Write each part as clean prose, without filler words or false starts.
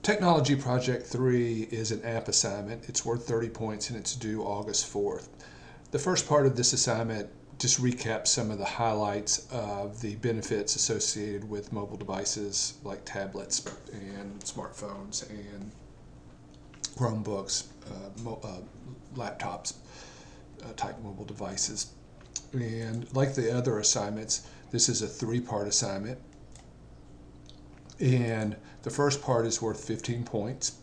Technology Project 3 is an app assignment. It's worth 30 points and it's due August 4th. The first part of this assignment just recaps some of the highlights of the benefits associated with mobile devices like tablets and smartphones and Chromebooks, laptops, type mobile devices. And like the other assignments, this is a three-part assignment. And the first part is worth 15 points.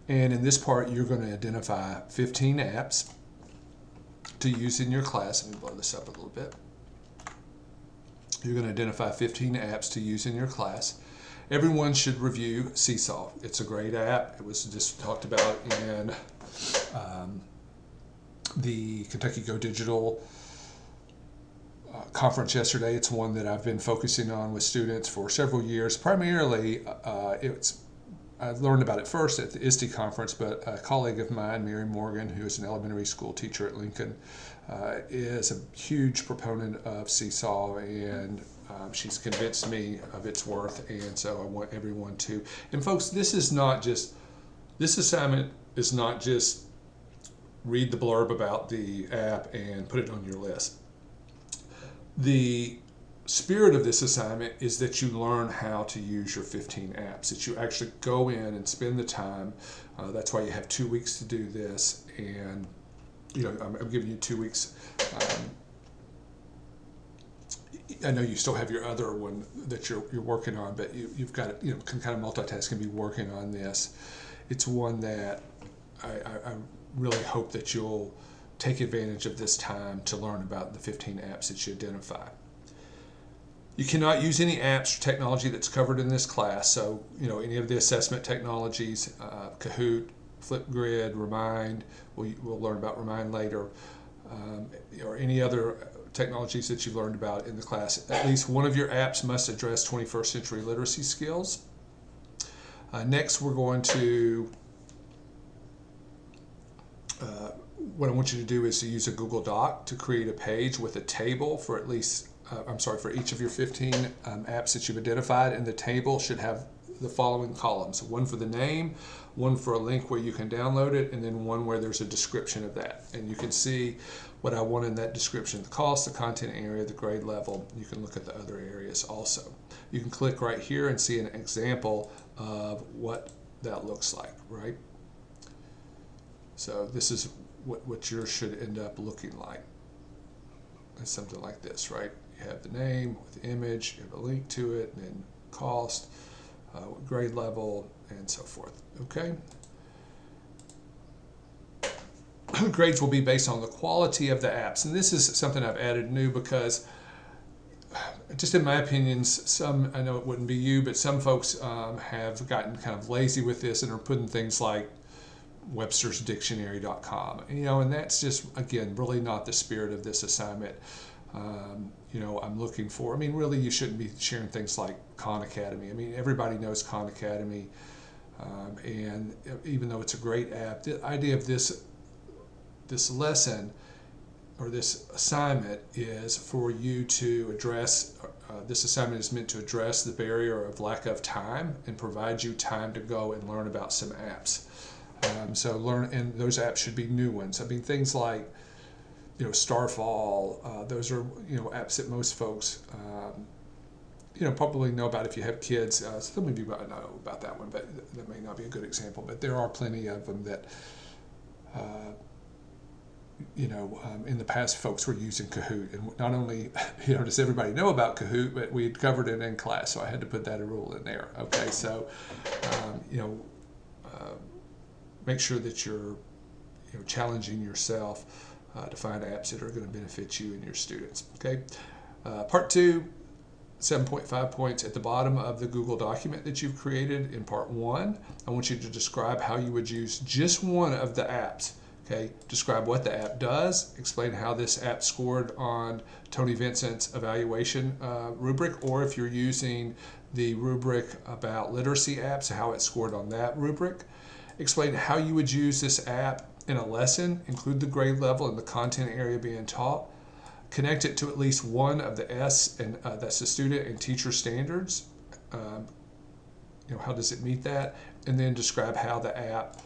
And in this part, you're going to identify 15 apps to use in your class. Let me blow this up a little bit. You're going to identify 15 apps to use in your class. Everyone should review Seesaw. It's a great app. It was just talked about in the Kentucky Go Digital conference yesterday. It's one that I've been focusing on with students for several years. Primarily, I learned about it first at the ISTE conference, but a colleague of mine, Mary Morgan, who is an elementary school teacher at Lincoln, is a huge proponent of Seesaw, and she's convinced me of its worth, and so I want everyone to. And folks, this assignment is not just read the blurb about the app and put it on your list. The spirit of this assignment is that you learn how to use your 15 apps, that you actually go in and spend the time. That's why you have 2 weeks to do this, and I'm giving you 2 weeks. I know you still have your other one that you're working on, but you've got to, can kind of multitask and be working on this. It's one that I really hope that you'll take advantage of this time to learn about the 15 apps that you identify. You cannot use any apps or technology that's covered in this class. So, any of the assessment technologies, Kahoot, Flipgrid, Remind, we'll learn about Remind later, or any other technologies that you've learned about in the class. At least one of your apps must address 21st century literacy skills. Next, we're going to what I want you to do is to use a Google Doc to create a page with a table for for each of your 15 apps that you've identified, and the table should have the following columns: one for the name, one for a link where you can download it, and then one where there's a description of that. And you can see what I want in that description: the cost, the content area, the grade level. You can look at the other areas also. You can click right here and see an example of what that looks like, right? So this is what yours should end up looking like. It's something like this, right? You have the name with the image, you have a link to it, and then cost, grade level, and so forth, okay? Grades will be based on the quality of the apps, and this is something I've added new because, just in my opinions, I know it wouldn't be you, but some folks have gotten kind of lazy with this and are putting things like webstersdictionary.com, and that's just, again, really not the spirit of this assignment. I'm looking for, really you shouldn't be sharing things like Khan Academy. Everybody knows Khan Academy, and even though it's a great app, the idea of this lesson or this assignment is for you to address, this assignment is meant to address the barrier of lack of time and provide you time to go and learn about some apps. And those apps should be new ones. Things like, Starfall, those are, apps that most folks, probably know about if you have kids. Some of you might not know about that one, but that may not be a good example. But there are plenty of them that, in the past folks were using Kahoot. And not only, does everybody know about Kahoot, but we had covered it in class, so I had to put that rule in there. Okay, so, make sure that you're challenging yourself to find apps that are going to benefit you and your students. Okay. Part 2, 7.5 points at the bottom of the Google document that you've created. In part 1, I want you to describe how you would use just one of the apps. Okay. Describe what the app does. Explain how this app scored on Tony Vincent's evaluation rubric, or if you're using the rubric about literacy apps, how it scored on that rubric. Explain how you would use this app in a lesson, include the grade level and the content area being taught. Connect it to at least one of the S, and that's the student and teacher standards. How does it meet that? and then describe how the app,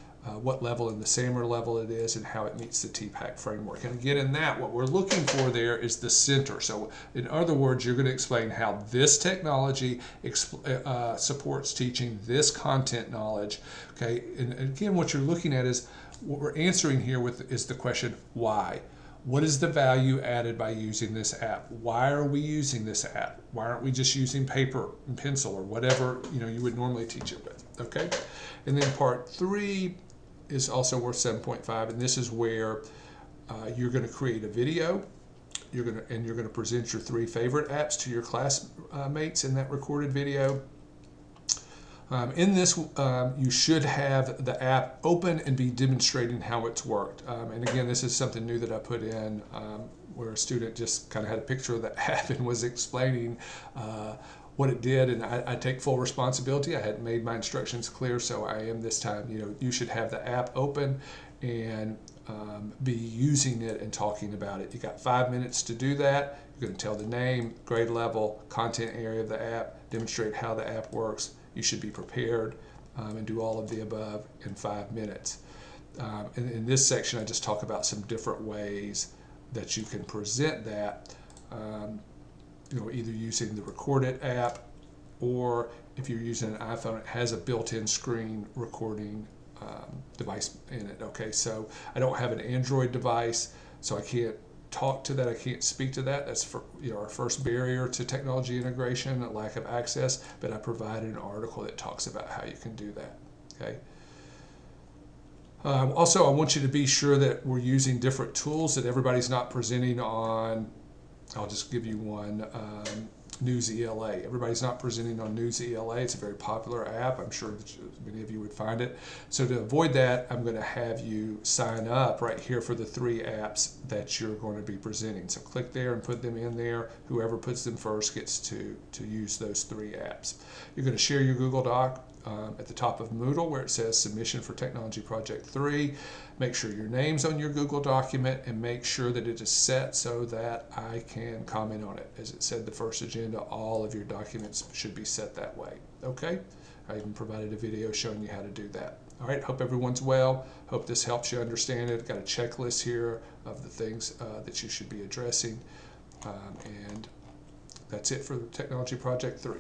what level in the SAMR level it is, and how it meets the TPACK framework. And again, in that, what we're looking for there is the center. So in other words, you're going to explain how this technology supports teaching this content knowledge. Okay, and again, what you're looking at is, what we're answering here with is the question, why? What is the value added by using this app? Why are we using this app? Why aren't we just using paper and pencil or whatever you would normally teach it with? Okay, and then part 3 is also worth 7.5, and this is where you're going to create a video. You're going to present your 3 favorite apps to your classmates in that recorded video. In this, you should have the app open and be demonstrating how it's worked. And again, this is something new that I put in, where a student just kind of had a picture of the app and was explaining what it did, and I take full responsibility. I hadn't made my instructions clear, so I am this time. You should have the app open and be using it and talking about it. You got 5 minutes to do that. You're going to tell the name, grade level, content area of the app, demonstrate how the app works. You should be prepared and do all of the above in 5 minutes. And in this section, I just talk about some different ways that you can present that. Either using the recorded app, or if you're using an iPhone, it has a built-in screen recording device in it. Okay, so I don't have an Android device, so I can't talk to that. I can't speak to that. That's for our first barrier to technology integration, a lack of access. But I provided an article that talks about how you can do that. Okay. Also, I want you to be sure that we're using different tools, that everybody's not presenting on, I'll just give you one, News ELA. Everybody's not presenting on News ELA. It's a very popular app. I'm sure that many of you would find it. So to avoid that, I'm going to have you sign up right here for the 3 apps that you're going to be presenting. So click there and put them in there. Whoever puts them first gets to use those 3 apps. You're going to share your Google Doc at the top of Moodle where it says Submission for Technology Project 3. Make sure your name's on your Google document, and make sure that it is set so that I can comment on it. As it said, the first agenda, all of your documents should be set that way. Okay? I even provided a video showing you how to do that. All right, hope everyone's well. Hope this helps you understand it. Got a checklist here of the things that you should be addressing. And that's it for Technology Project 3.